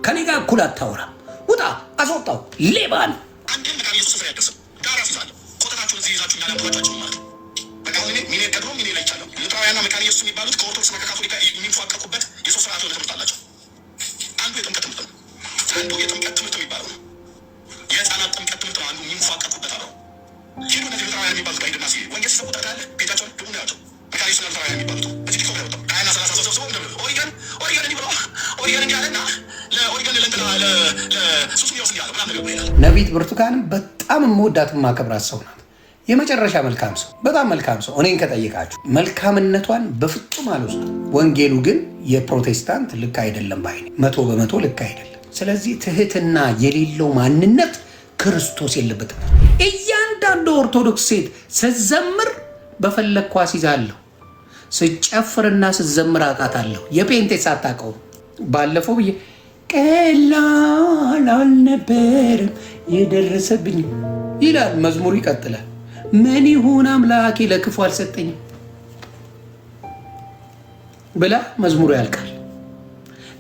ከኔ ጋር እኩል አታወራም። ውጣ፣ አስወጣው፣ ሌባን አንድም በቃ ኢየሱስ ስፍራ ያደርሰው ጋር ያስይዛለሁ። ኮተታችሁን እዚህ ይዛችሁ ያለባችሁ ማለት ነው። በቃ ሚኔ ቀድሞ ሚኔ ላይ ይቻላል። ሉትራውያንና መካነ ኢየሱስ የሚባሉት ከኦርቶዶክስና ከካቶሊክ የሚፋቀቁበት የሶስት ስርዓት ትምህርት አላቸው። አንዱ የጥምቀት ትምህርት ነው። አንዱ የጥምቀት ትምህርት የሚባለው ነው። የህፃናት ጥምቀት ትምህርት ነው። አንዱ የሚፋቀቁበት አለው። ሄዱ እነዚህ ሉትራውያን የሚባሉት ጋር ሄድና ወንጌል ሲሰብኩ ታያለ። ቤታቸውን ግቡ ነው ያቸው። መካነ ኢየሱስና ሉትራውያን የሚባሉት በዚህ ቲክቶክ ላይ ወጣው ከሀያና 30 ሰው ሰብስበው ኦሪገን እንዲህ ብሎ ኦሪገን እንዲህ አለና ለኦሪገን ለሱሱ ሚወስ እንዲህ አለ ምናምን ነገር ይላል። ነቢት ብርቱካንም በጣም የምወዳት የማከብራት ሰው ናት። የመጨረሻ መልካም ሰው፣ በጣም መልካም ሰው። እኔን ከጠየቃችሁ መልካምነቷን በፍጹም አልወስድም። ወንጌሉ ግን የፕሮቴስታንት ልክ አይደለም ባይ ነኝ። 100% ልክ አይደለም። ስለዚህ ትህትና የሌለው ማንነት ክርስቶስ የለበትም። እያንዳንዱ ኦርቶዶክስ ሴት ስትዘምር በፈለግኳ አስይዛለሁ፣ ስጨፍርና ስትዘምር አውቃታለሁ። የጴንጤ ሳታውቀው ባለፈው ብዬ ቀላል አልነበረም የደረሰብኝ ይላል መዝሙሩ። ይቀጥላል። ምን ይሁን አምላኬ ለክፉ አልሰጠኝም ብላ መዝሙሩ ያልቃል።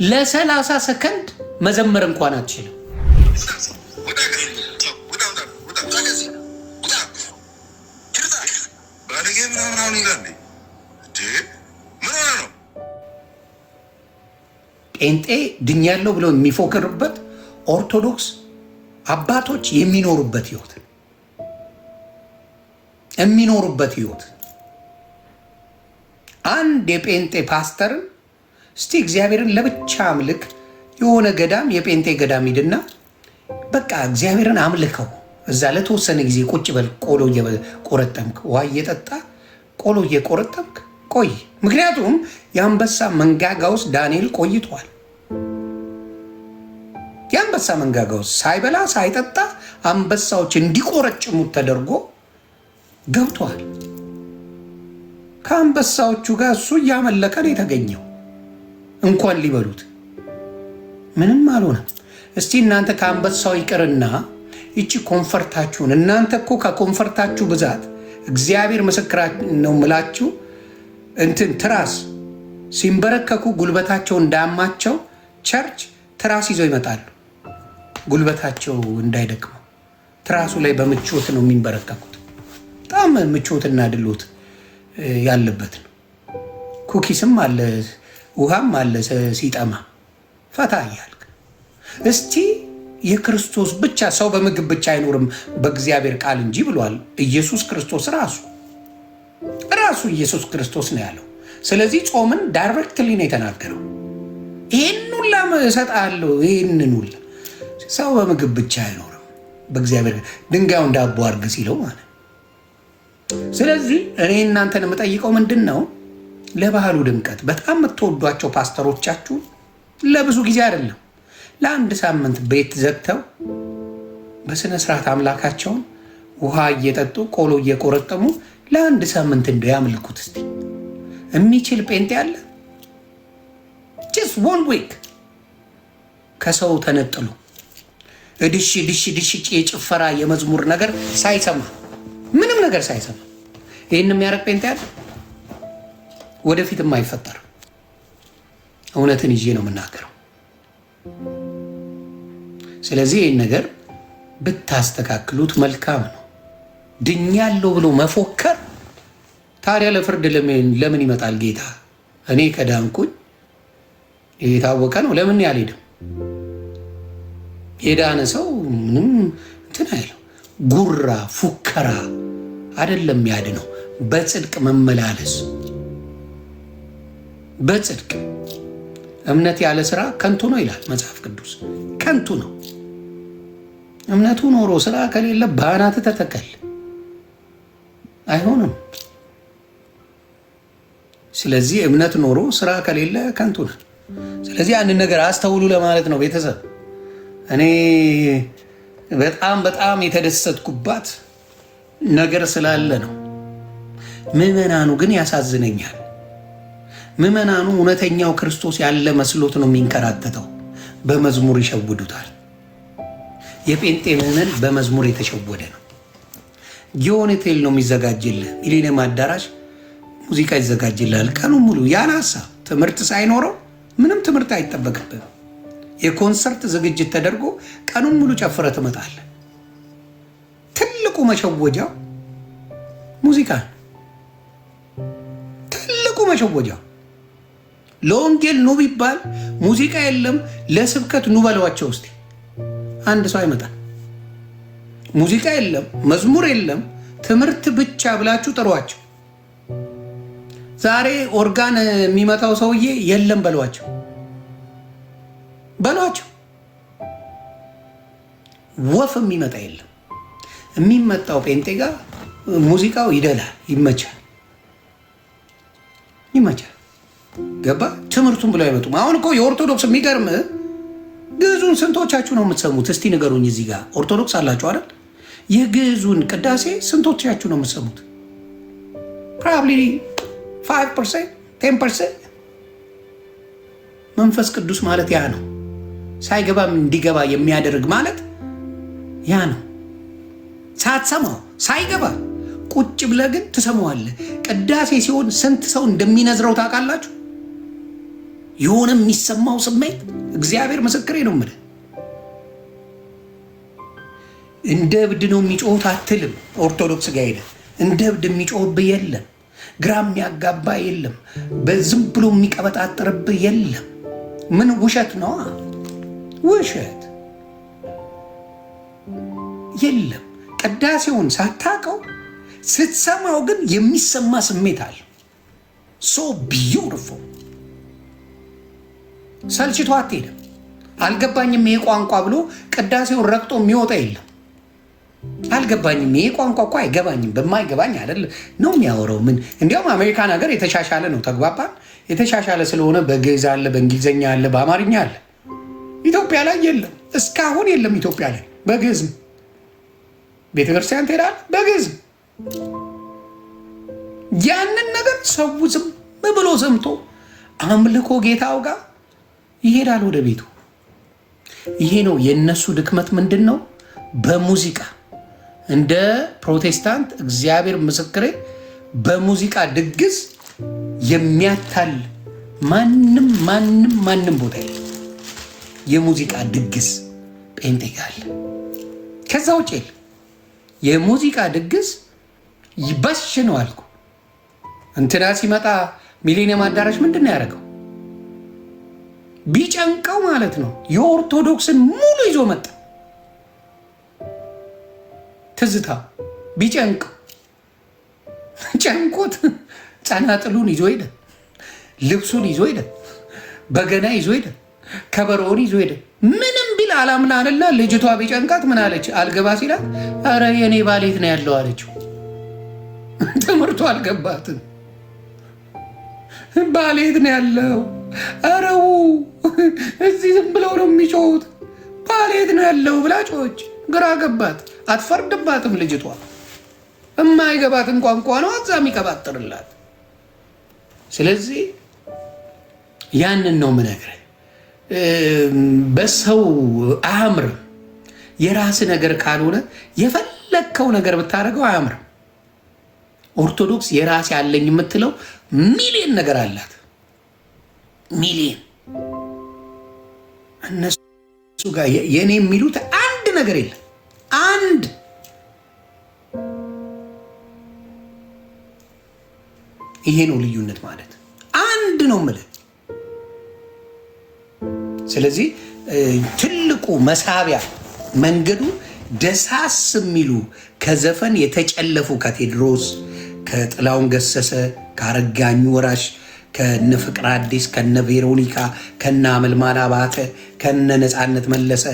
ለ30 ሰከንድ መዘመር እንኳን አትችልም። ጴንጤ ድኛለሁ ብለው የሚፎክርበት ኦርቶዶክስ አባቶች የሚኖሩበት ህይወት አንድ የጴንጤ ፓስተርን እስቲ እግዚአብሔርን ለብቻ አምልክ፣ የሆነ ገዳም የጴንጤ ገዳም ሂድና በቃ እግዚአብሔርን አምልከው፣ እዛ ለተወሰነ ጊዜ ቁጭ በል፣ ቆሎ እየቆረጠምክ ውሃ እየጠጣ ቆሎ እየቆረጠምክ ቆይ። ምክንያቱም የአንበሳ መንጋጋ ውስጥ ዳንኤል ቆይቷል። የአንበሳ መንጋጋ ውስጥ ሳይበላ ሳይጠጣ አንበሳዎች እንዲቆረጭሙት ተደርጎ ገብቷል። ከአንበሳዎቹ ጋር እሱ እያመለከ ነው የተገኘው። እንኳን ሊበሉት ምንም አልሆነም። እስቲ እናንተ ከአንበሳው ይቅርና ይቺ ኮንፈርታችሁን፣ እናንተ እኮ ከኮንፈርታችሁ ብዛት እግዚአብሔር ምስክራ ነው ምላችሁ ትራስ ሲንበረከኩ ጉልበታቸው እንዳያማቸው ቸርች ትራስ ይዘው ይመጣሉ። ጉልበታቸው እንዳይደክመው ትራሱ ላይ በምቾት ነው የሚንበረከኩት። በጣም ምቾትና ድሎት ያለበት ነው። ኩኪስም አለ፣ ውሃም አለ። ሲጠማ ፈታ እያልክ እስቲ የክርስቶስ ብቻ ሰው በምግብ ብቻ አይኖርም በእግዚአብሔር ቃል እንጂ ብሏል ኢየሱስ ክርስቶስ ራሱ ኢየሱስ ክርስቶስ ነው ያለው። ስለዚህ ጾምን ዳይሬክትሊ ነው የተናገረው። ይህን ሁላ እሰጥሃለሁ፣ ይህንን ሁላ ሰው በምግብ ብቻ አይኖርም በእግዚአብሔር ድንጋዩን ዳቦ አድርግ ሲለው ማለት። ስለዚህ እኔ እናንተን የምጠይቀው ምንድን ነው? ለባህሉ ድምቀት በጣም የምትወዷቸው ፓስተሮቻችሁ ለብዙ ጊዜ አይደለም ለአንድ ሳምንት ቤት ዘግተው በስነ ስርዓት አምላካቸውን ውሃ እየጠጡ ቆሎ እየቆረጠሙ ለአንድ ሳምንት እንደው ያምልኩት። እስቲ የሚችል ጴንጤ አለ? just one week ከሰው ተነጥሎ ድሽ የጭፈራ የመዝሙር ነገር ሳይሰማ ምንም ነገር ሳይሰማ ይህን የሚያደርግ ጴንጤ አለ? ወደፊትም አይፈጠርም። እውነትን ይዤ ነው የምናገረው። ስለዚህ ይህን ነገር ብታስተካክሉት መልካም ነው። ድኛለሁ ብሎ መፎከር ታዲያ ለፍርድ ለምን ይመጣል ጌታ? እኔ ከዳንኩኝ የታወቀ ነው። ለምን ያልሄድም? የዳነ ሰው ምንም እንትን አይለው። ጉራ ፉከራ አይደለም ያድነው። በጽድቅ መመላለስ፣ በጽድቅ እምነት ያለ ስራ ከንቱ ነው ይላል መጽሐፍ ቅዱስ። ከንቱ ነው። እምነቱ ኖሮ ስራ ከሌለ በአናት ተተከል፣ አይሆንም። ስለዚህ እምነት ኖሮ ስራ ከሌለ ከንቱ ነው። ስለዚህ አንድ ነገር አስተውሉ ለማለት ነው ቤተሰብ። እኔ በጣም የተደሰትኩባት ነገር ስላለ ነው። ምዕመናኑ ግን ያሳዝነኛል። ምዕመናኑ እውነተኛው ክርስቶስ ያለ መስሎት ነው የሚንከራተተው። በመዝሙር ይሸውዱታል። የጴንጤ ምዕመን በመዝሙር የተሸወደ ነው። ጊዮን ሆቴል ነው የሚዘጋጅልህ። ሚሊኒየም አዳራሽ ሙዚቃ ይዘጋጅልሃል ቀኑ ሙሉ ያለ ሀሳብ። ትምህርት ሳይኖረው ምንም ትምህርት አይጠበቅብህም። የኮንሰርት ዝግጅት ተደርጎ ቀኑን ሙሉ ጨፍረ ትመጣለ። ትልቁ መሸወጃው ሙዚቃ፣ ትልቁ መሸወጃው ለወንጌል ኑ ቢባል ሙዚቃ የለም። ለስብከት ኑ በለዋቸው እስቲ አንድ ሰው አይመጣም። ሙዚቃ የለም፣ መዝሙር የለም፣ ትምህርት ብቻ ብላችሁ ጥሯቸው። ዛሬ ኦርጋን የሚመታው ሰውዬ የለም በሏቸው፣ በሏቸው። ወፍ የሚመጣ የለም። የሚመጣው ጴንጤ ጋር ሙዚቃው ይደላል፣ ይመቻል፣ ይመቻል። ገባ? ትምህርቱን ብለው አይመጡም። አሁን እኮ የኦርቶዶክስ የሚገርም ግዕዙን ስንቶቻችሁ ነው የምትሰሙት? እስቲ ንገሩኝ። እዚህ ጋር ኦርቶዶክስ አላችሁ አይደል? የግዕዙን ቅዳሴ ስንቶቻችሁ ነው የምትሰሙት? ፕሮባብሊ 5%፣ 10%። መንፈስ ቅዱስ ማለት ያ ነው። ሳይገባም እንዲገባ የሚያደርግ ማለት ያ ነው። ሳትሰማው ሳይገባ ቁጭ ብለህ ግን ትሰማዋለህ። ቅዳሴ ሲሆን ስንት ሰው እንደሚነዝረው ታውቃላችሁ? የሆነ የሚሰማው ስሜት እግዚአብሔር ምስክሬ ነው የምልህ። እንደ እብድ ነው የሚጮሁት አትልም። ኦርቶዶክስ ጋር ሄደህ እንደ እብድ የሚጮህብህ የለም። ግራ የሚያጋባ የለም። በዝም ብሎ የሚቀበጣጥርብህ የለም። ምን ውሸት ነዋ፣ ውሸት የለም። ቅዳሴውን ሳታውቀው ስትሰማው ግን የሚሰማ ስሜት አለ። ሶ ቢዩቲፉል። ሰልችቶ አትሄድም። አልገባኝም ይሄ ቋንቋ ብሎ ቅዳሴውን ረግጦ የሚወጣ የለም። አልገባኝም ይሄ ቋንቋ እኮ አይገባኝም፣ በማይገባኝ አይደል ነው የሚያወራው። ምን እንዲያውም አሜሪካን ሀገር የተሻሻለ ነው። ተግባባን? የተሻሻለ ስለሆነ በግዕዝ አለ፣ በእንግሊዝኛ አለ፣ በአማርኛ አለ። ኢትዮጵያ ላይ የለም፣ እስካሁን የለም። ኢትዮጵያ ላይ በግዕዝ ቤተክርስቲያን ትሄዳለህ፣ በግዕዝ ያንን ነገር ሰው ዝም ብሎ ሰምቶ አምልኮ ጌታው ጋር ይሄዳል ወደ ቤቱ። ይሄ ነው የነሱ ድክመት። ምንድን ነው? በሙዚቃ እንደ ፕሮቴስታንት እግዚአብሔር ምስክሬ፣ በሙዚቃ ድግስ የሚያታል ማንም ማንም ማንም ቦታ የለም። የሙዚቃ ድግስ ጴንጤ ጋር አለ፣ ከዛ ውጭ የለም። የሙዚቃ ድግስ ይበሽ ነው አልኩ። እንትና ሲመጣ ሚሊኒየም አዳራሽ ምንድን ነው ያደረገው? ቢጨንቀው ማለት ነው የኦርቶዶክስን ሙሉ ይዞ መጣ። ትዝታ ቢጨንቀው ጨንቆት ጸናጥሉን ይዞ ሄደ፣ ልብሱን ይዞ ሄደ፣ በገና ይዞ ሄደ፣ ከበሮውን ይዞ ሄደ። ምንም ቢል አላምናንና ልጅቷ ቢጨንቃት ምን አለች? አልገባ ሲላት አረ የኔ ባሌት ነው ያለው አለችው። ትምህርቱ አልገባትም። ባሌት ነው ያለው፣ አረው እዚህ ዝም ብለው ነው የሚጮሁት፣ ባሌት ነው ያለው ብላ ጮች። ግራ ገባት። አትፈርድባትም ልጅቷ፣ የማይገባትን ቋንቋ ነው አዛ የሚቀባጥርላት። ስለዚህ ያንን ነው የምነግርህ። በሰው አያምርም። የራስ ነገር ካልሆነ የፈለግከው ነገር ብታደርገው አያምርም። ኦርቶዶክስ የራስ ያለኝ የምትለው ሚሊዮን ነገር አላት። ሚሊዮን እነሱ ጋር የኔ የሚሉት አንድ ነገር የለም። አንድ ይሄ ነው ልዩነት ማለት አንድ ነው የምልህ። ስለዚህ ትልቁ መሳቢያ መንገዱ ደሳስ የሚሉ ከዘፈን የተጨለፉ ከቴድሮስ፣ ከጥላውን ገሰሰ፣ ከአረጋኙ ወራሽ፣ ከነ ፍቅር አዲስ፣ ከነ ቬሮኒካ፣ ከነ አመልማል አባተ፣ ከነ ነፃነት መለሰ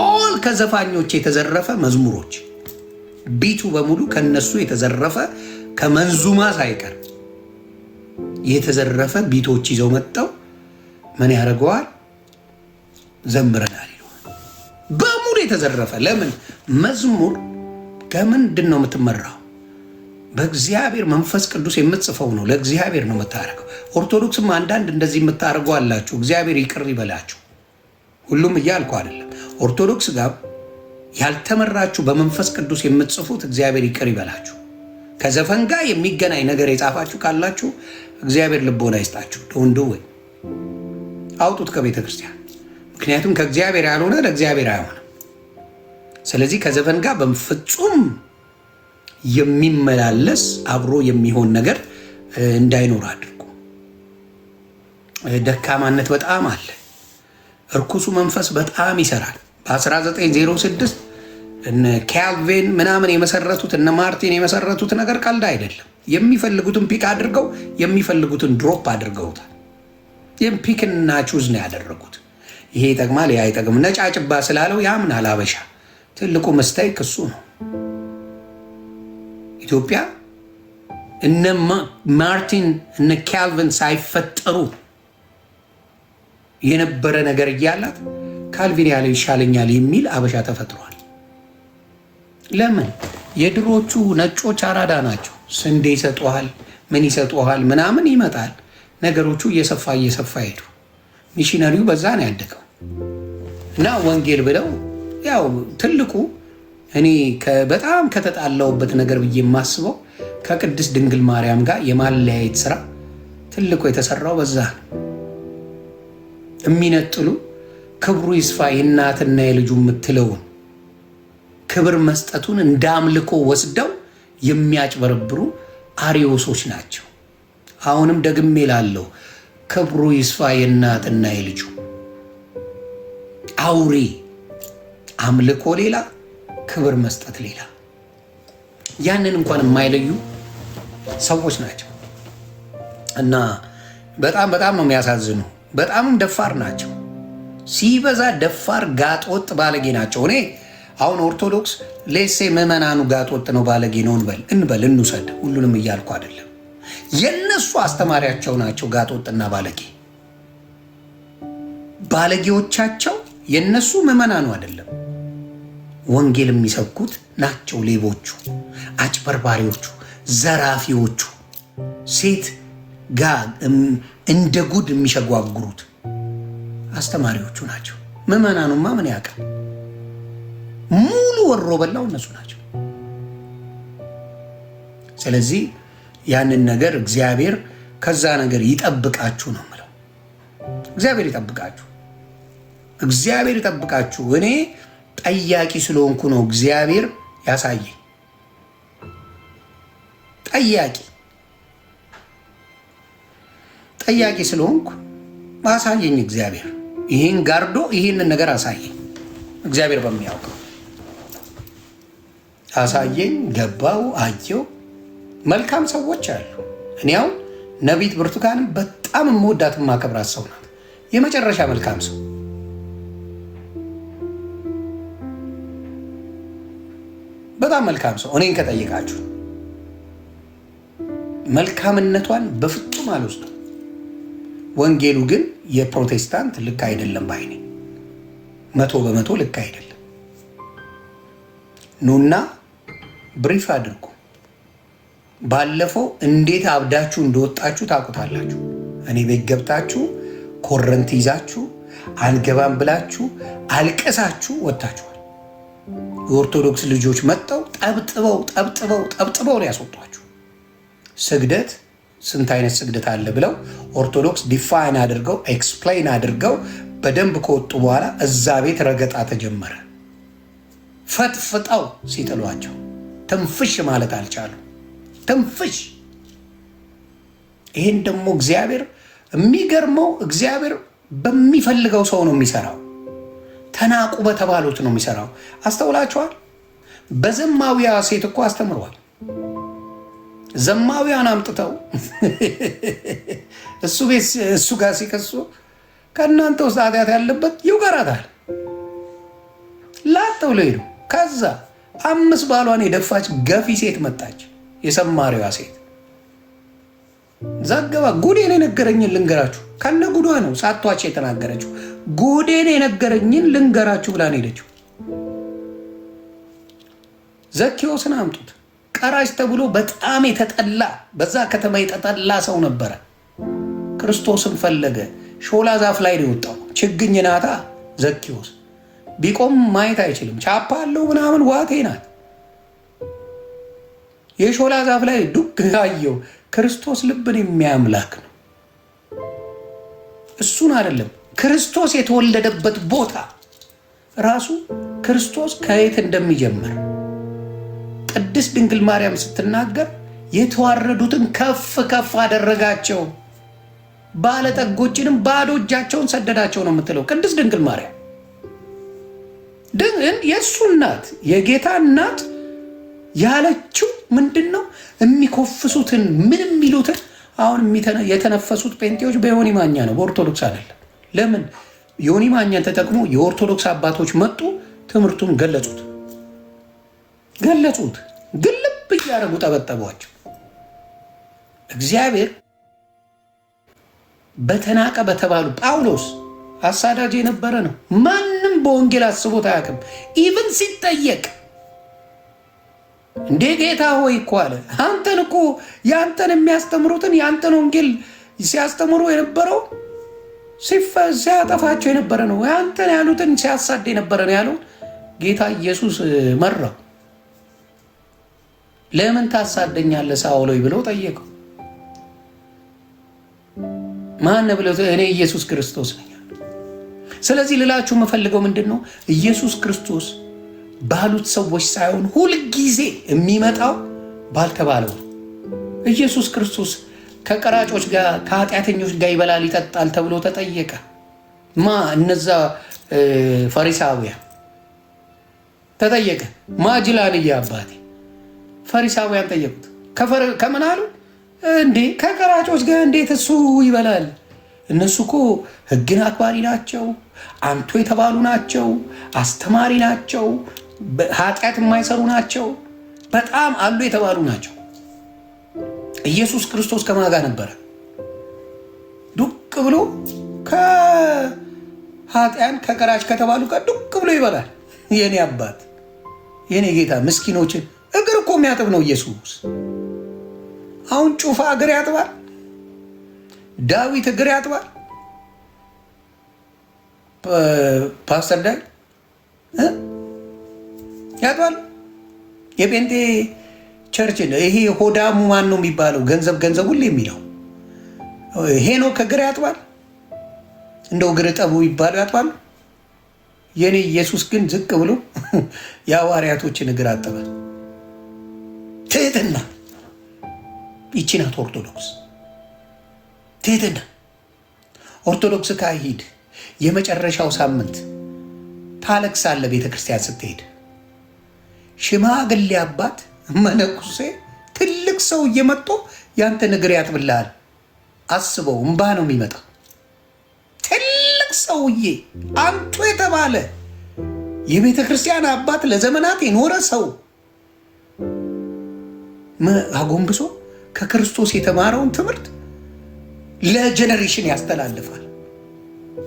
ኦል ከዘፋኞች የተዘረፈ መዝሙሮች ቢቱ በሙሉ ከነሱ የተዘረፈ ከመንዙማ ሳይቀር የተዘረፈ ቢቶች ይዘው መጥተው ምን ያደርገዋል? ዘምረናል ይለዋል። በሙሉ የተዘረፈ። ለምን? መዝሙር ከምንድን ነው የምትመራው? በእግዚአብሔር መንፈስ ቅዱስ የምትጽፈው ነው። ለእግዚአብሔር ነው የምታደርገው። ኦርቶዶክስም አንዳንድ እንደዚህ የምታደርጉ አላችሁ። እግዚአብሔር ይቅር ይበላችሁ። ሁሉም እያልኩ አይደለም። ኦርቶዶክስ ጋር ያልተመራችሁ በመንፈስ ቅዱስ የምትጽፉት እግዚአብሔር ይቅር ይበላችሁ። ከዘፈን ጋር የሚገናኝ ነገር የጻፋችሁ ካላችሁ እግዚአብሔር ልቦና ይስጣችሁ። ደወንዶ ወይ አውጡት ከቤተ ክርስቲያን። ምክንያቱም ከእግዚአብሔር ያልሆነ ለእግዚአብሔር አይሆንም። ስለዚህ ከዘፈን ጋር በፍጹም የሚመላለስ አብሮ የሚሆን ነገር እንዳይኖር አድርጉ። ደካማነት በጣም አለ። እርኩሱ መንፈስ በጣም ይሰራል። በ1906 እነ ካልቪን ምናምን የመሰረቱት እነ ማርቲን የመሰረቱት ነገር ቀልድ አይደለም። የሚፈልጉትን ፒክ አድርገው የሚፈልጉትን ድሮፕ አድርገውታል። ይህም ፒክና ቹዝ ነው ያደረጉት። ይሄ ይጠቅማል፣ ያ አይጠቅም። ነጫጭባ ስላለው ያምናል አበሻ። ትልቁ መስታይክ እሱ ነው። ኢትዮጵያ እነ ማርቲን እነ ካልቪን ሳይፈጠሩ የነበረ ነገር እያላት ካልቪን ያለው ይሻለኛል የሚል አበሻ ተፈጥሯል። ለምን? የድሮቹ ነጮች አራዳ ናቸው። ስንዴ ይሰጡሃል፣ ምን ይሰጡሃል፣ ምናምን ይመጣል። ነገሮቹ እየሰፋ ሄዱ። ሚሽነሪው በዛ ነው ያደገው እና ወንጌል ብለው ያው ትልቁ እኔ በጣም ከተጣላውበት ነገር ብዬ የማስበው ከቅድስት ድንግል ማርያም ጋር የማለያየት ስራ ትልቁ የተሰራው በዛ ነው። የሚነጥሉ ክብሩ ይስፋ የእናትና የልጁ የምትለውን ክብር መስጠቱን እንደ አምልኮ ወስደው የሚያጭበረብሩ አሪዮሶች ናቸው። አሁንም ደግሜ ላለው ክብሩ ይስፋ የእናትና የልጁ አውሬ አምልኮ ሌላ፣ ክብር መስጠት ሌላ። ያንን እንኳን የማይለዩ ሰዎች ናቸው እና በጣም ነው የሚያሳዝኑ። በጣምም ደፋር ናቸው። ሲበዛ ደፋር ጋጦጥ ባለጌ ናቸው። እኔ አሁን ኦርቶዶክስ ሌሴ ምዕመናኑ ጋጦጥ ነው ባለጌ ነው እንውሰድ። ሁሉንም እያልኩ አይደለም። የነሱ አስተማሪያቸው ናቸው ጋጦጥና ባለጌ። ባለጌዎቻቸው የነሱ ምዕመናኑ አይደለም። ወንጌል የሚሰብኩት ናቸው ሌቦቹ፣ አጭበርባሪዎቹ፣ ዘራፊዎቹ፣ ሴት ጋር እንደ ጉድ የሚሸጓጉሩት አስተማሪዎቹ ናቸው። ምዕመናኑማ ምን ያውቃል? ሙሉ ወሮ በላው እነሱ ናቸው። ስለዚህ ያንን ነገር እግዚአብሔር ከዛ ነገር ይጠብቃችሁ ነው የምለው። እግዚአብሔር ይጠብቃችሁ፣ እግዚአብሔር ይጠብቃችሁ። እኔ ጠያቂ ስለሆንኩ ነው እግዚአብሔር ያሳየኝ። ጠያቂ ስለሆንኩ አሳየኝ እግዚአብሔር። ይህን ጋርዶ ይህንን ነገር አሳየኝ። እግዚአብሔር በሚያውቀው አሳየኝ። ገባው፣ አየው። መልካም ሰዎች አሉ። እኔ አሁን ነቢት ብርቱካንም በጣም የምወዳት የማከብራት ሰው ናት። የመጨረሻ መልካም ሰው። በጣም መልካም ሰው። እኔን ከጠየቃችሁ መልካምነቷን በፍጹም አልወስድም። ወንጌሉ ግን የፕሮቴስታንት ልክ አይደለም ባይኔ፣ 100% ልክ አይደለም። ኑና ብሪፍ አድርጉ። ባለፈው እንዴት አብዳችሁ እንደወጣችሁ ታውቁታላችሁ። እኔ ቤት ገብታችሁ ኮረንት ይዛችሁ አልገባም ብላችሁ አልቀሳችሁ ወጥታችኋል። የኦርቶዶክስ ልጆች መጥተው ጠብጥበው ነው ያስወጧችሁ። ስግደት ስንት አይነት ስግደት አለ ብለው ኦርቶዶክስ ዲፋይን አድርገው ኤክስፕሌን አድርገው በደንብ ከወጡ በኋላ እዛ ቤት ረገጣ ተጀመረ። ፈጥፍጠው ሲጥሏቸው ትንፍሽ ማለት አልቻሉ። ትንፍሽ። ይህን ደግሞ እግዚአብሔር የሚገርመው እግዚአብሔር በሚፈልገው ሰው ነው የሚሰራው። ተናቁ በተባሉት ነው የሚሰራው። አስተውላችኋል? በዘማዊያ ሴት እኮ አስተምሯል። ዘማዊያን አምጥተው እሱ ጋር ሲከሱ ከእናንተ ውስጥ ኃጢአት ያለበት ይውገራታል። ላጠው ሄዱ። ከዛ 5 ባሏን የደፋች ገፊ ሴት መጣች። የሰማሪዋ ሴት ዘገባ። ጉዴን የነገረኝን ልንገራችሁ። ከነ ጉዷ ነው ሳቷቸው የተናገረችው። ጉዴን የነገረኝን ልንገራችሁ ብላን ሄደችው። ዘኬዎስን አምጡት። ቀራጭ ተብሎ በጣም የተጠላ በዛ ከተማ የተጠላ ሰው ነበረ። ክርስቶስን ፈለገ። ሾላ ዛፍ ላይ ነው የወጣው። ችግኝ ናታ። ዘኬዎስ ቢቆም ማየት አይችልም። ቻፓ አለው ምናምን ዋቴ ናት። የሾላ ዛፍ ላይ ዱግ አየው። ክርስቶስ ልብን የሚያምላክ ነው። እሱን አይደለም ክርስቶስ የተወለደበት ቦታ ራሱ ክርስቶስ ከየት እንደሚጀምር ቅድስት ድንግል ማርያም ስትናገር የተዋረዱትን ከፍ ከፍ አደረጋቸው፣ ባለጠጎችንም ባዶ እጃቸውን ሰደዳቸው ነው የምትለው ቅድስት ድንግል ማርያም። የእሱ እናት የጌታ እናት ያለችው ምንድን ነው? የሚኮፍሱትን ምን የሚሉትን አሁን የተነፈሱት ጴንጤዎች በዮኒ ማኛ ነው፣ በኦርቶዶክስ አይደለም። ለምን? ዮኒ ማኛን ተጠቅሞ የኦርቶዶክስ አባቶች መጡ፣ ትምህርቱን ገለጹት፣ ግልብ እያደረጉ ጠበጠቧቸው። እግዚአብሔር በተናቀ በተባሉ ጳውሎስ አሳዳጅ የነበረ ነው። ማንም በወንጌል አስቦት አያውቅም። ኢቭን ሲጠየቅ እንዴ ጌታ ሆይ እኮ አለ፣ አንተን እኮ ያንተን የሚያስተምሩትን ያንተን ወንጌል ሲያስተምሩ የነበረው ሲያጠፋቸው የነበረ ነው፣ ያንተን ያሉትን ሲያሳድ የነበረ ነው ያለው ጌታ ኢየሱስ መራው። ለምን ታሳደኛለህ ሳውሎይ ብለው ጠየቀው። ማን ብለው? እኔ ኢየሱስ ክርስቶስ ነኝ። ስለዚህ ልላችሁ የምፈልገው ምንድን ነው? ኢየሱስ ክርስቶስ ባሉት ሰዎች ሳይሆን ሁልጊዜ የሚመጣው ባልተባለው ነው። ኢየሱስ ክርስቶስ ከቀራጮች ጋር ከኃጢአተኞች ጋር ይበላል ይጠጣል ተብሎ ተጠየቀ። እነዛ ፈሪሳውያን ተጠየቀ። ማጅላንዬ አባቴ ፈሪሳውያን ጠየቁት። ከምን አሉ? እንዴ ከቀራጮች ጋር እንዴት እሱ ይበላል? እነሱ እኮ ሕግን አክባሪ ናቸው፣ አንቱ የተባሉ ናቸው፣ አስተማሪ ናቸው፣ ኃጢአት የማይሰሩ ናቸው፣ በጣም አሉ የተባሉ ናቸው። ኢየሱስ ክርስቶስ ከማን ጋር ነበረ? ዱቅ ብሎ ከኃጢአን ከቀራጭ ከተባሉ ጋር ዱቅ ብሎ ይበላል። የኔ አባት የኔ ጌታ ምስኪኖችን እግር እኮ የሚያጥብ ነው ኢየሱስ። አሁን ጩፋ እግር ያጥባል? ዳዊት እግር ያጥባል? ፓስተር ዳይ ያጥባል? የጴንጤ ቸርች ይሄ ሆዳሙ ማን ነው የሚባለው? ገንዘብ ሁሌ የሚለው ሄኖክ እግር ያጥባል? እንደው እግር ጠቡ ይባሉ ያጥባሉ? የኔ ኢየሱስ ግን ዝቅ ብሎ የሐዋርያቶችን እግር አጠበ። ትህትና ይቺ ናት ኦርቶዶክስ። ትህትና ኦርቶዶክስ ካሂድ የመጨረሻው ሳምንት ታለቅሳለ። ቤተ ክርስቲያን ስትሄድ ሽማግሌ አባት መነኩሴ ትልቅ ሰው እየመጡ ያንተን እግር ያጥብልሃል። አስበው፣ እምባ ነው የሚመጣው። ትልቅ ሰውዬ አንቱ የተባለ የቤተ ክርስቲያን አባት ለዘመናት የኖረ ሰው አጎንብሶ ከክርስቶስ የተማረውን ትምህርት ለጀነሬሽን ያስተላልፋል።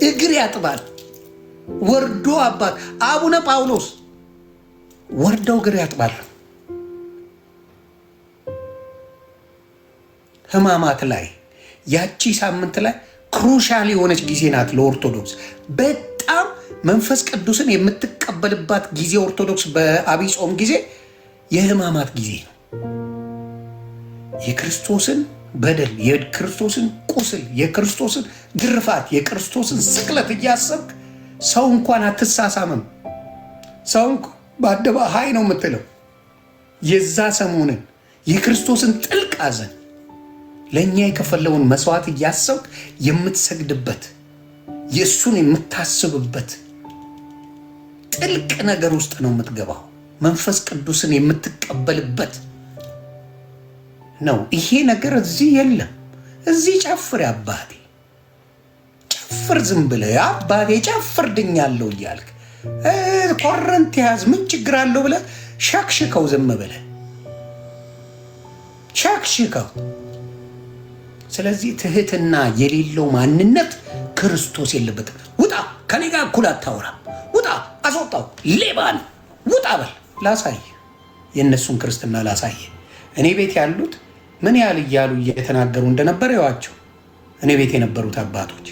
እግር ያጥባል። ወርዶ አባት አቡነ ጳውሎስ ወርደው እግር ያጥባሉ። ሕማማት ላይ ያቺ ሳምንት ላይ ክሩሻል የሆነች ጊዜ ናት ለኦርቶዶክስ። በጣም መንፈስ ቅዱስን የምትቀበልባት ጊዜ ኦርቶዶክስ በዐቢይ ጾም ጊዜ የሕማማት ጊዜ ነው። የክርስቶስን በደል፣ የክርስቶስን ቁስል፣ የክርስቶስን ግርፋት፣ የክርስቶስን ስቅለት እያሰብክ ሰው እንኳን አትሳሳምም። ሰው በአደባባይ ነው የምትለው። የዛ ሰሞንን የክርስቶስን ጥልቅ ሐዘን ለእኛ የከፈለውን መስዋዕት እያሰብክ የምትሰግድበት የእሱን የምታስብበት ጥልቅ ነገር ውስጥ ነው የምትገባው። መንፈስ ቅዱስን የምትቀበልበት ነው። ይሄ ነገር እዚህ የለም። እዚህ ጨፍር አባቴ ጨፍር፣ ዝም ብለህ አባቴ ጨፍር ድኛለሁ እያልክ ኮረንት ያዝ ምን ችግር አለው ብለህ ሸክሽከው፣ ዝም ብለህ ሸክሽከው። ስለዚህ ትህትና የሌለው ማንነት ክርስቶስ የለበትም። ውጣ፣ ከኔ ጋር እኩል አታወራም፣ ውጣ፣ አስወጣው፣ ሌባን ውጣ በል። ላሳየ፣ የእነሱን ክርስትና ላሳየ። እኔ ቤት ያሉት ምን ያህል እያሉ እየተናገሩ እንደነበረ ይዋቸው። እኔ ቤት የነበሩት አባቶች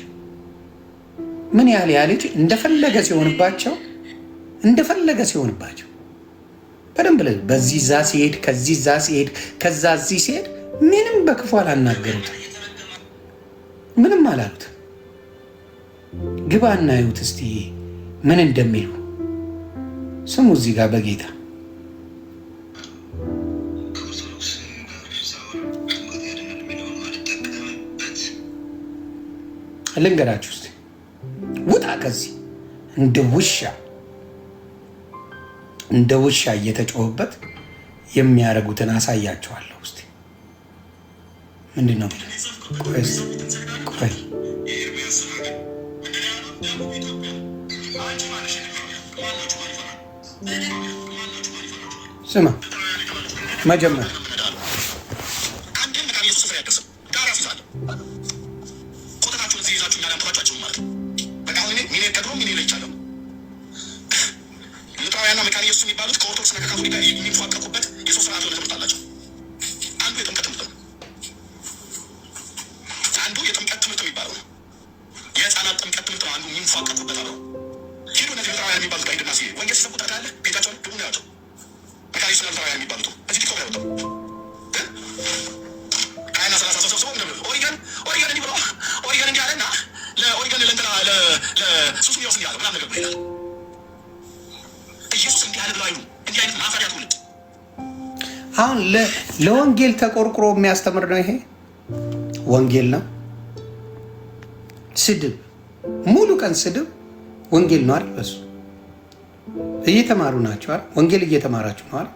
ምን ያህል ልጅ እንደፈለገ ሲሆንባቸው በደንብ በዚህ ዛ ሲሄድ ከዚህ ዛ ሲሄድ ከዛ እዚህ ሲሄድ ምንም በክፉ አላናገሩትም፣ ምንም አላሉትም። ግባ እናዩት እስቲ ምን እንደሚሉ ስሙ። እዚህ ጋር በጌታ ልንገራችሁ እስቲ። ውጣ ከዚህ እንደ ውሻ እየተጮህበት የሚያደርጉትን አሳያቸዋለሁ። እስቲ ምንድን ነው? ቆይ ስማ መጀመሪያ መካነ ኢየሱስ የሚባሉት ከኦርቶዶክስና ከካቶሊክ ጋር የሚፋቀቁበት የሶስት ስርዓት የሆነ ትምህርት አላቸው። አንዱ የጥምቀት ትምህርት ነው። አንዱ የጥምቀት ትምህርት የሚባለው ነው። የህፃናት ጥምቀት ትምህርት ነው። አንዱ የሚፋቀቁበት አለው። ሄዱ እነዚህ ሉተራውያን የሚባሉት ጋር ሄድና ወንጌል ሲሰብኩ ታውቃለህ? ቤታቸውን ድቡ ነው ያቸው። መካነ ኢየሱስና ሉተራውያን የሚባሉት በዚህ ቲክቶክ ላይ ወጣው ሀያና 30 ሰው ኦሪገን እንዲህ ብሎ ኦሪገን እንዲህ አለና ለኦሪገን ለእንትና ለሱስ ሚወስ እንዲህ አለ ምናምን ነገር ብሎ ይላል። ኢየሱስ እንዲህ አለ ብሎ አይሉ እንዲህ አይነት ማፈሪያ ትውልድ አሁን ለወንጌል ተቆርቁሮ የሚያስተምር ነው። ይሄ ወንጌል ነው። ስድብ፣ ሙሉ ቀን ስድብ ወንጌል ነው አይደል? በሱ እየተማሩ ናቸው አይደል? ወንጌል እየተማራችሁ ነው አይደል?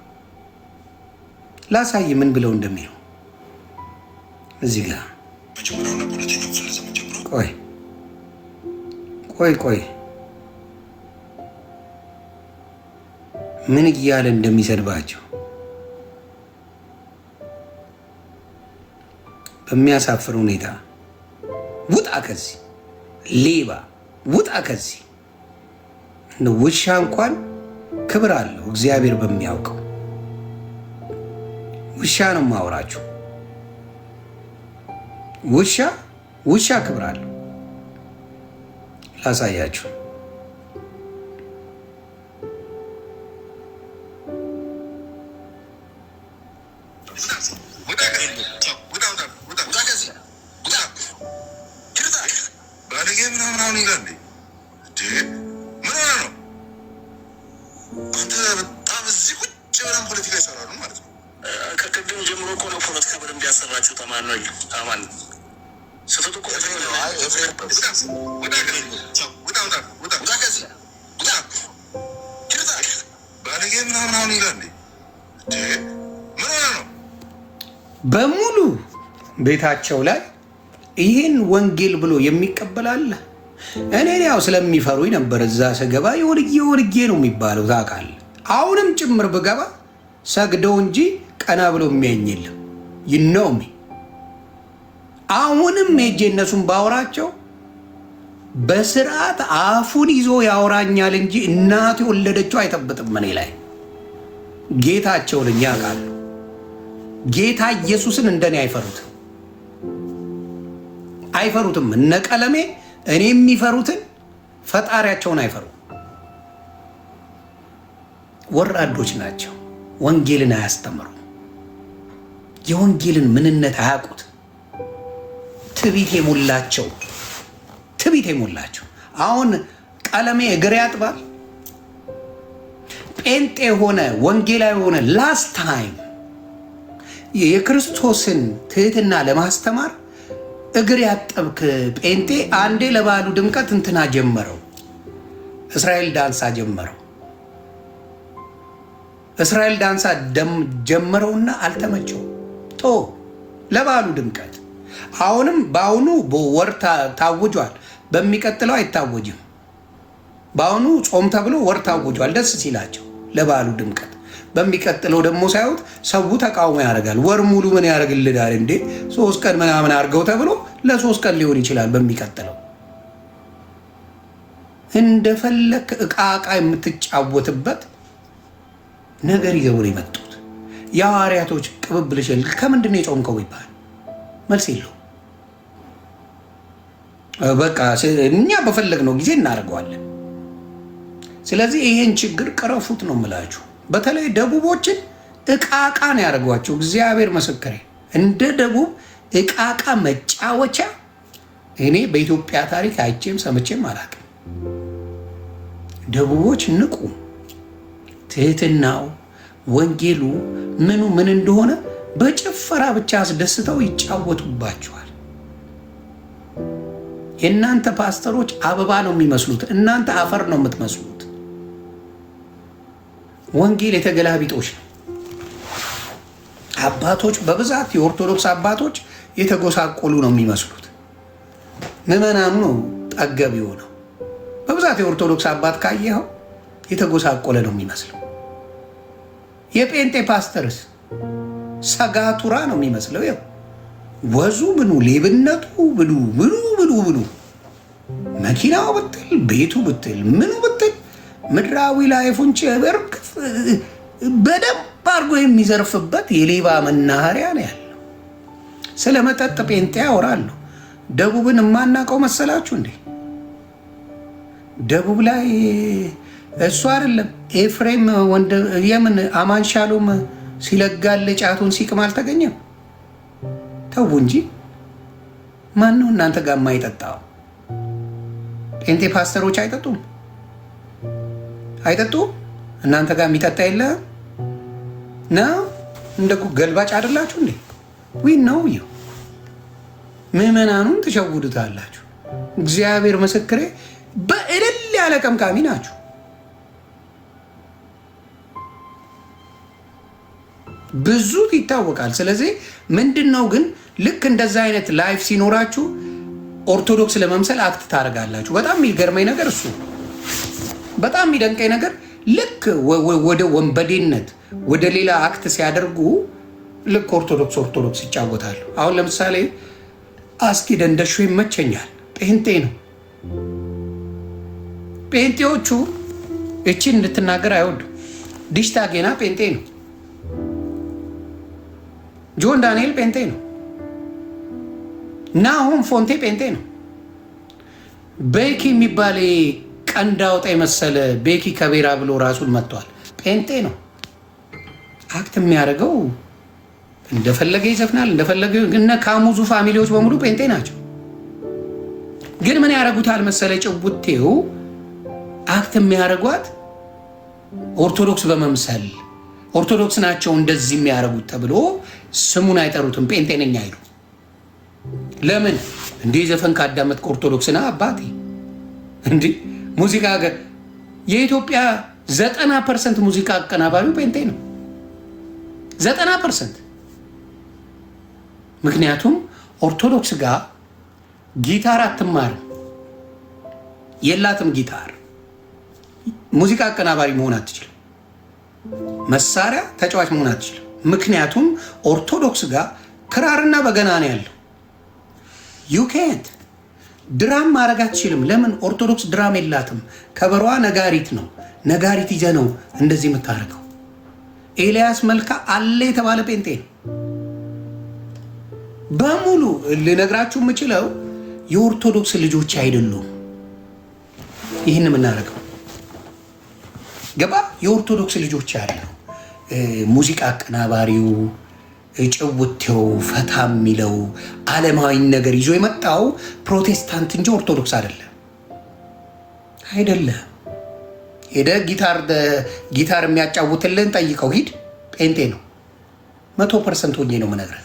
ላሳይ ምን ብለው እንደሚለው እዚህ ጋር ቆይ ምን እያለ እንደሚሰድባቸው በሚያሳፍር ሁኔታ። ውጣ ከዚህ ሌባ፣ ውጣ ከዚህ። ውሻ እንኳን ክብር አለው እግዚአብሔር በሚያውቀው። ውሻ ነው ማወራችሁ። ውሻ ክብር አለው። ላሳያችሁ። ከቅድም ጀምሮ እኮ ነው ፖለቲካ በደንብ ያሰራችሁ። ተማን ነው ታማን ስህተቱ እኮ በሙሉ ቤታቸው ላይ ይህን ወንጌል ብሎ የሚቀበላለ። እኔ ያው ስለሚፈሩኝ ነበር እዛ ስገባ የወርጌ ነው የሚባለው ታውቃለህ። አሁንም ጭምር ብገባ ሰግደው እንጂ ቀና ብሎ የሚያኝ የለም። ይነውሚ አሁንም ሄጄ እነሱን ባወራቸው በስርዓት አፉን ይዞ ያወራኛል እንጂ እናቱ የወለደችው አይጠብጥም እኔ ላይ። ጌታቸውን ያውቃሉ። ጌታ ኢየሱስን እንደኔ አይፈሩትም። እነ ቀለሜ እኔ የሚፈሩትን ፈጣሪያቸውን አይፈሩ። ወራዶች ናቸው። ወንጌልን አያስተምሩ። የወንጌልን ምንነት አያውቁት። ትቢት የሞላቸው። አሁን ቀለሜ እግር ያጥባል። ጴንጤ ሆነ ወንጌላዊ ሆነ ላስት ታይም የክርስቶስን ትህትና ለማስተማር እግር ያጠብክ ጴንጤ አንዴ ለባሉ ድምቀት እንትና ጀመረው፣ እስራኤል ዳንሳ ጀመረውና አልተመቸው ቶ ለባሉ ድምቀት። አሁንም በአሁኑ ወር ታውጇል፣ በሚቀጥለው አይታወጅም። በአሁኑ ጾም ተብሎ ወር ታውጇል፣ ደስ ሲላቸው ለባሉ ድምቀት። በሚቀጥለው ደግሞ ሳይሆን ሰው ተቃውሞ ያደርጋል። ወር ሙሉ ምን ያደርግልናል እንዴ? 3 ቀን ምናምን አድርገው ተብሎ ለ3 ቀን ሊሆን ይችላል። በሚቀጥለው እንደፈለክ እቃ የምትጫወትበት ነገር ይዘው ነው የመጡት። የሐዋርያቶች ቅብብልሽ ከምንድን ነው የጾምከው ይባል መልስ የለው። በቃ እኛ በፈለግነው ጊዜ እናደርገዋለን። ስለዚህ ይሄን ችግር ቅረፉት ነው የምላችሁ። በተለይ ደቡቦችን እቃቃ ነው ያደርጓቸው። እግዚአብሔር ምስክሬ፣ እንደ ደቡብ እቃቃ መጫወቻ እኔ በኢትዮጵያ ታሪክ አይቼም ሰምቼም አላውቅም። ደቡቦች ንቁ። ትህትናው፣ ወንጌሉ ምኑ ምን እንደሆነ በጭፈራ ብቻ አስደስተው ይጫወቱባቸዋል። የእናንተ ፓስተሮች አበባ ነው የሚመስሉት፣ እናንተ አፈር ነው የምትመስሉት። ወንጌል የተገላቢጦች ነው። አባቶች በብዛት የኦርቶዶክስ አባቶች የተጎሳቆሉ ነው የሚመስሉት። ምዕመናኑ ነው ጠገብ የሆነው። በብዛት የኦርቶዶክስ አባት ካየኸው የተጎሳቆለ ነው የሚመስለው። የጴንጤ ፓስተርስ ሰጋቱራ ነው የሚመስለው። ይኸው ወዙ ምኑ፣ ሌብነቱ ብሉ ብሉ ብሉ ብሉ፣ መኪናው ብትል፣ ቤቱ ብትል፣ ምኑ ብትል ምድራዊ ላይፉን በርግፍ በደንብ አድርጎ የሚዘርፍበት የሌባ መናኸሪያ ነው ያለው። ስለ መጠጥ ጴንጤ ያወራሉ። ደቡብን የማናውቀው መሰላችሁ እንዴ? ደቡብ ላይ እሱ አይደለም ኤፍሬም የምን አማን ሻሎም ሲለጋል ጫቱን ሲቅም አልተገኘም? ተው እንጂ ማን ነው እናንተ ጋር የማይጠጣው? ጴንጤ ፓስተሮች አይጠጡም? አይጠጡም? እናንተ ጋር የሚጠጣ የለ ነው? እንደ ገልባጭ አይደላችሁ እንዴ? ዊ ነው ዩ ምዕመናኑን ትሸውዱታላችሁ። እግዚአብሔር ምስክሬ፣ በእልል ያለ ቀምቃሚ ናችሁ። ብዙ ይታወቃል። ስለዚህ ምንድን ነው ግን ልክ እንደዛ አይነት ላይፍ ሲኖራችሁ ኦርቶዶክስ ለመምሰል አክት ታደርጋላችሁ። በጣም የሚገርመኝ ነገር እሱ፣ በጣም የሚደንቀኝ ነገር ልክ ወደ ወንበዴነት ወደ ሌላ አክት ሲያደርጉ ልክ ኦርቶዶክስ ይጫወታሉ። አሁን ለምሳሌ አስኪ ደንደሾ ይመቸኛል። ጴንጤ ነው። ጴንጤዎቹ እቺን እንድትናገር አይወዱም። ዲሽታ ጌና ጴንጤ ነው። ጆን ዳንኤል ጴንጤ ነው። ናሆም ፎንቴ ጴንጤ ነው። ቤኪ የሚባል ቀንድ አውጣ የመሰለ ቤኪ ከቤራ ብሎ ራሱን መጥቷል። ጴንጤ ነው። አክት የሚያደርገው እንደፈለገ ይዘፍናል፣ እንደፈለገ። እነ ካሙዙ ፋሚሊዎች በሙሉ ጴንጤ ናቸው። ግን ምን ያደርጉታል መሰለ? ጭውቴው አክት የሚያደርጓት ኦርቶዶክስ በመምሰል ኦርቶዶክስ ናቸው እንደዚህ የሚያደርጉት ተብሎ ስሙን አይጠሩትም። ጴንጤ ነኝ አይሉ። ለምን እንዲህ ዘፈን ካዳመጥክ ኦርቶዶክስና አባቴ እንዲህ ሙዚቃ የኢትዮጵያ 90% ሙዚቃ አቀናባሪው ጴንጤ ነው። 90%። ምክንያቱም ኦርቶዶክስ ጋር ጊታር አትማርም፣ የላትም ጊታር። ሙዚቃ አቀናባሪ መሆን አትችልም፣ መሳሪያ ተጫዋች መሆን አትችልም። ምክንያቱም ኦርቶዶክስ ጋር ክራርና በገና ነው ያለው። ዩ ኬንት ድራም ማድረግ አትችልም። ለምን? ኦርቶዶክስ ድራም የላትም። ከበሯ ነጋሪት ነው። ነጋሪት ይዘህ ነው እንደዚህ የምታደርገው። ኤልያስ መልካ አለ የተባለ ጴንጤ ነው። በሙሉ ልነግራችሁ የምችለው የኦርቶዶክስ ልጆች አይደሉም ይህን የምናደርገው። ገባ? የኦርቶዶክስ ልጆች ያለው ሙዚቃ አቀናባሪው፣ ጭውቴው፣ ፈታ የሚለው ዓለማዊ ነገር ይዞ የመጣው ፕሮቴስታንት እንጂ ኦርቶዶክስ አይደለም። ሄደ ጊታር የሚያጫውትልን ጠይቀው ሂድ፣ ጴንጤ ነው። 100% ሆኜ ነው የምነግርህ።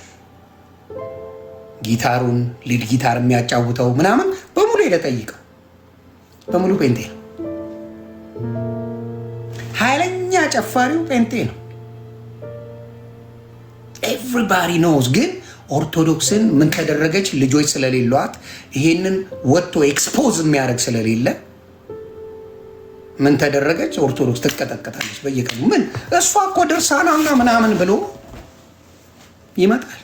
ጊታሩን ሊድ ጊታር የሚያጫውተው ምናምን በሙሉ ሄደ ጠይቀው፣ በሙሉ ጴንጤ ነው። ኃይለኛ ጨፋሪው ጴንጤ ነው። ኤቭሪባዲ ኖውስ። ግን ኦርቶዶክስን ምን ተደረገች? ልጆች ስለሌሏት ይሄንን ወጥቶ ኤክስፖዝ የሚያደርግ ስለሌለ ምን ተደረገች? ኦርቶዶክስ ትቀጠቀጣለች በየቀኑ። ምን እሷ እኮ ድርሳናና ምናምን ብሎ ይመጣል።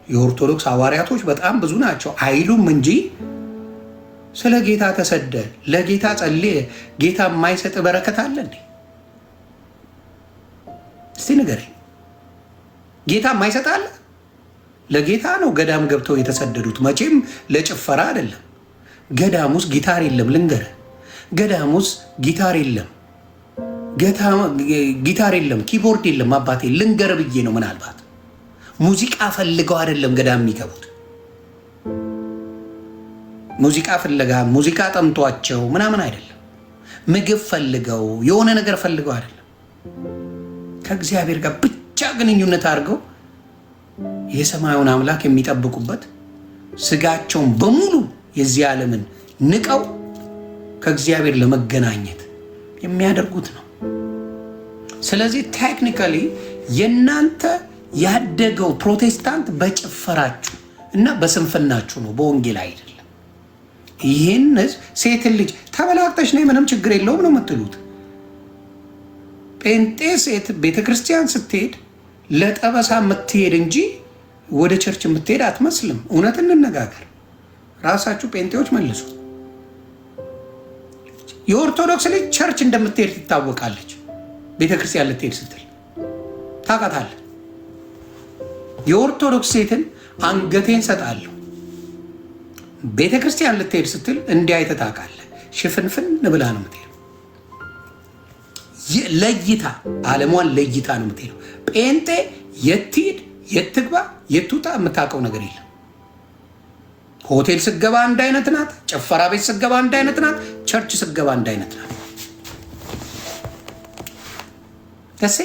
የኦርቶዶክስ ሐዋርያቶች በጣም ብዙ ናቸው አይሉም እንጂ ስለ ጌታ ተሰደ፣ ለጌታ ጸልየ፣ ጌታ የማይሰጥ በረከት አለ እንዴ? እስቲ ንገረኝ። ጌታ የማይሰጥ አለ? ለጌታ ነው ገዳም ገብተው የተሰደዱት። መቼም ለጭፈራ አይደለም። ገዳም ውስጥ ጊታር የለም። ልንገርህ፣ ገዳም ውስጥ ጊታር የለም፣ ጊታር የለም፣ ኪቦርድ የለም። አባቴ ልንገርህ ብዬ ነው። ምናልባት ሙዚቃ ፈልገው አይደለም ገዳም የሚገቡት። ሙዚቃ ፍለጋ ሙዚቃ ጠምቷቸው ምናምን አይደለም። ምግብ ፈልገው የሆነ ነገር ፈልገው አይደለም። ከእግዚአብሔር ጋር ብቻ ግንኙነት አድርገው የሰማዩን አምላክ የሚጠብቁበት ስጋቸውን በሙሉ የዚህ ዓለምን ንቀው ከእግዚአብሔር ለመገናኘት የሚያደርጉት ነው። ስለዚህ ቴክኒካሊ የእናንተ ያደገው ፕሮቴስታንት በጭፈራችሁ እና በስንፍናችሁ ነው፣ በወንጌል አይደለም። ይህን ሴትን ልጅ ተበላቅተሽ ነው ምንም ችግር የለውም ነው የምትሉት። ጴንጤ ሴት ቤተክርስቲያን ስትሄድ ለጠበሳ የምትሄድ እንጂ ወደ ቸርች የምትሄድ አትመስልም። እውነት እንነጋገር፣ ራሳችሁ ጴንጤዎች መልሱ። የኦርቶዶክስ ልጅ ቸርች እንደምትሄድ ትታወቃለች። ቤተክርስቲያን ልትሄድ ስትል ታውቃታለህ። የኦርቶዶክስ ሴትን አንገቴን ሰጣለሁ ቤተክርስቲያን ልትሄድ ስትል እንዲያይተህ ታውቃለህ። ሽፍንፍን ብላ ነው የምትሄደው። ለይታ ዓለሟን ለይታ ነው የምትሄደው። ጴንጤ የትሂድ የትግባ የትውጣ የምታውቀው ነገር የለም። ሆቴል ስገባ አንድ አይነት ናት። ጭፈራ ቤት ስገባ አንድ አይነት ናት። ቸርች ስገባ አንድ አይነት ናት። ደሴ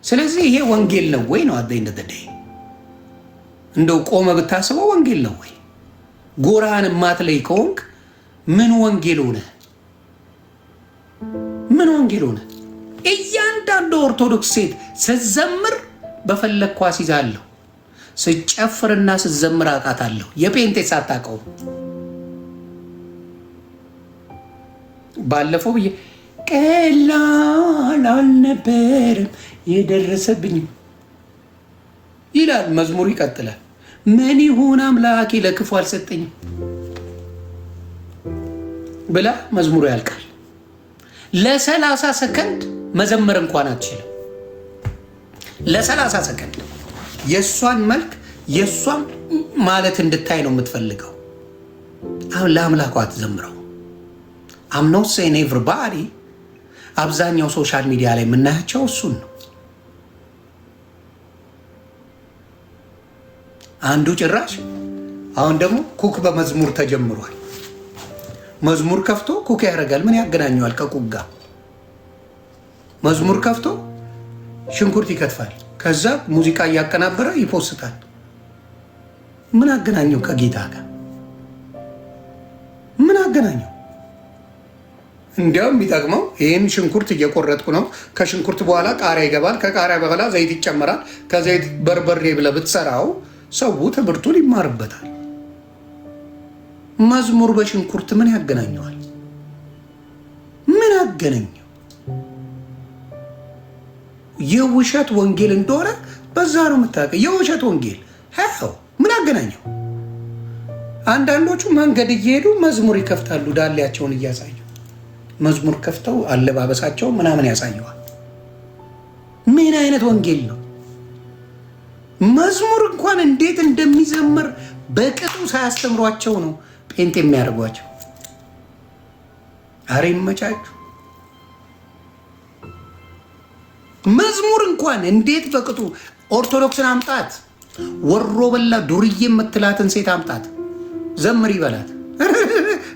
ስለዚህ ይሄ ወንጌል ነው ወይ ነው አደ እንደተደይ እንደው ቆመ ብታስበው ወንጌል ነው ወይ? ጎራን ማትለይ ከሆንክ ምን ወንጌል ሆነ? ምን ወንጌል ሆነ? እያንዳንዱ ኦርቶዶክስ ሴት ስትዘምር በፈለግ ኳስ ይዛለሁ፣ ስጨፍርና ስትዘምር አውቃታለሁ። የጴንጤ ሳታውቀው ባለፈው ብዬ ቀላል አልነበረም የደረሰብኝ ይላል መዝሙሩ። ይቀጥላል። ምን ይሁን አምላኬ ለክፉ አልሰጠኝም ብላ መዝሙሩ ያልቃል። ለ30 ሰከንድ መዘመር እንኳን አትችልም። ለ30 ሰከንድ የእሷን መልክ የእሷን ማለት እንድታይ ነው የምትፈልገው። አሁን ለአምላኳ አትዘምረው። አምኖ ሴን ኤቭሪባዲ አብዛኛው ሶሻል ሚዲያ ላይ የምናያቸው እሱን ነው። አንዱ ጭራሽ አሁን ደግሞ ኩክ በመዝሙር ተጀምሯል። መዝሙር ከፍቶ ኩክ ያደርጋል። ምን ያገናኘዋል ከኩክ ጋር? መዝሙር ከፍቶ ሽንኩርት ይከትፋል። ከዛ ሙዚቃ እያቀናበረ ይፖስታል። ምን አገናኘው ከጌታ ጋር? ምን አገናኘው? እንዲያውም የሚጠቅመው ይህን ሽንኩርት እየቆረጥኩ ነው፣ ከሽንኩርት በኋላ ቃሪያ ይገባል፣ ከቃሪያ በኋላ ዘይት ይጨመራል፣ ከዘይት በርበሬ ብለህ ብትሰራው ሰው ትምህርቱን ይማርበታል። መዝሙር በሽንኩርት ምን ያገናኘዋል? ምን አገናኘው? የውሸት ወንጌል እንደሆነ በዛ ነው የምታውቀው። የውሸት ወንጌል ምን አገናኘው? አንዳንዶቹ መንገድ እየሄዱ መዝሙር ይከፍታሉ፣ ዳሌያቸውን እያሳዩ መዝሙር ከፍተው አለባበሳቸው ምናምን ያሳየዋል። ምን አይነት ወንጌል ነው? መዝሙር እንኳን እንዴት እንደሚዘመር በቅጡ ሳያስተምሯቸው ነው ጴንጤ የሚያደርጓቸው። አረ ይመቻችሁ። መዝሙር እንኳን እንዴት በቅጡ ኦርቶዶክስን አምጣት፣ ወሮ በላ ዱርዬ የምትላትን ሴት አምጣት፣ ዘምር ይበላት።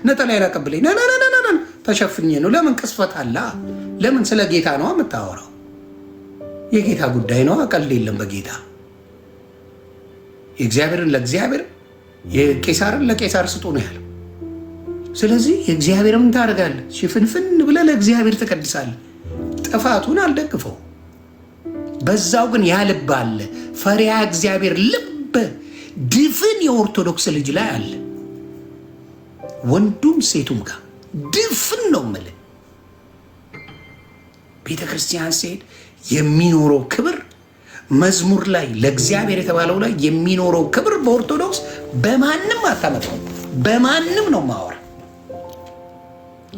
ነጠላ ያላቀብለኝ ተሸፍኜ ነው። ለምን ቅስፈት አላ? ለምን ስለ ጌታ ነው የምታወራው? የጌታ ጉዳይ ነው። ቀልድ የለም በጌታ። የእግዚአብሔርን ለእግዚአብሔር የቄሳርን ለቄሳር ስጡ ነው ያለው። ስለዚህ የእግዚአብሔርም ታደርጋለህ፣ ሽፍንፍን ብለህ ለእግዚአብሔር ትቀድሳለህ። ጥፋቱን አልደግፈው። በዛው ግን ያልብ አለ፣ ፈሪያ እግዚአብሔር ልብ ድፍን የኦርቶዶክስ ልጅ ላይ አለ። ወንዱም ሴቱም ጋር ድፍን ነው የምልህ። ቤተ ክርስቲያን ሲሄድ የሚኖረው ክብር መዝሙር ላይ ለእግዚአብሔር የተባለው ላይ የሚኖረው ክብር በኦርቶዶክስ በማንም አታመጣው። በማንም ነው ማወራ።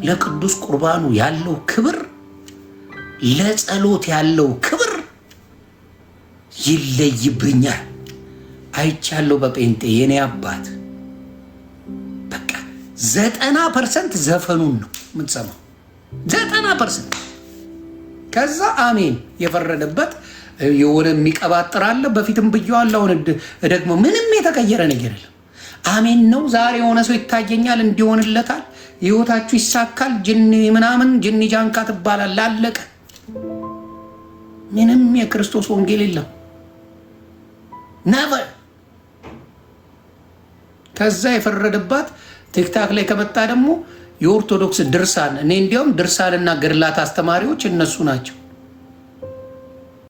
ለቅዱስ ቁርባኑ ያለው ክብር፣ ለጸሎት ያለው ክብር ይለይብኛል። አይቻለሁ በጴንጤ የኔ አባት። በቃ 90% ዘፈኑን ነው የምትሰማው፣ 90%። ከዛ አሜን የፈረደበት የሆነ የሚቀባጥር አለ። በፊትም ብየዋለሁ፣ አሁን ደግሞ ምንም የተቀየረ ነገር የለም። አሜን ነው። ዛሬ የሆነ ሰው ይታየኛል እንዲሆንለታል፣ ህይወታችሁ ይሳካል፣ ጅኒ ምናምን ጅኒ ጃንካ ትባላል። ላለቀ ምንም የክርስቶስ ወንጌል የለም። ነቨር። ከዛ የፈረደባት ቲክታክ ላይ ከመጣ ደግሞ የኦርቶዶክስ ድርሳን፣ እኔ እንዲያውም ድርሳንና ገድላት አስተማሪዎች እነሱ ናቸው።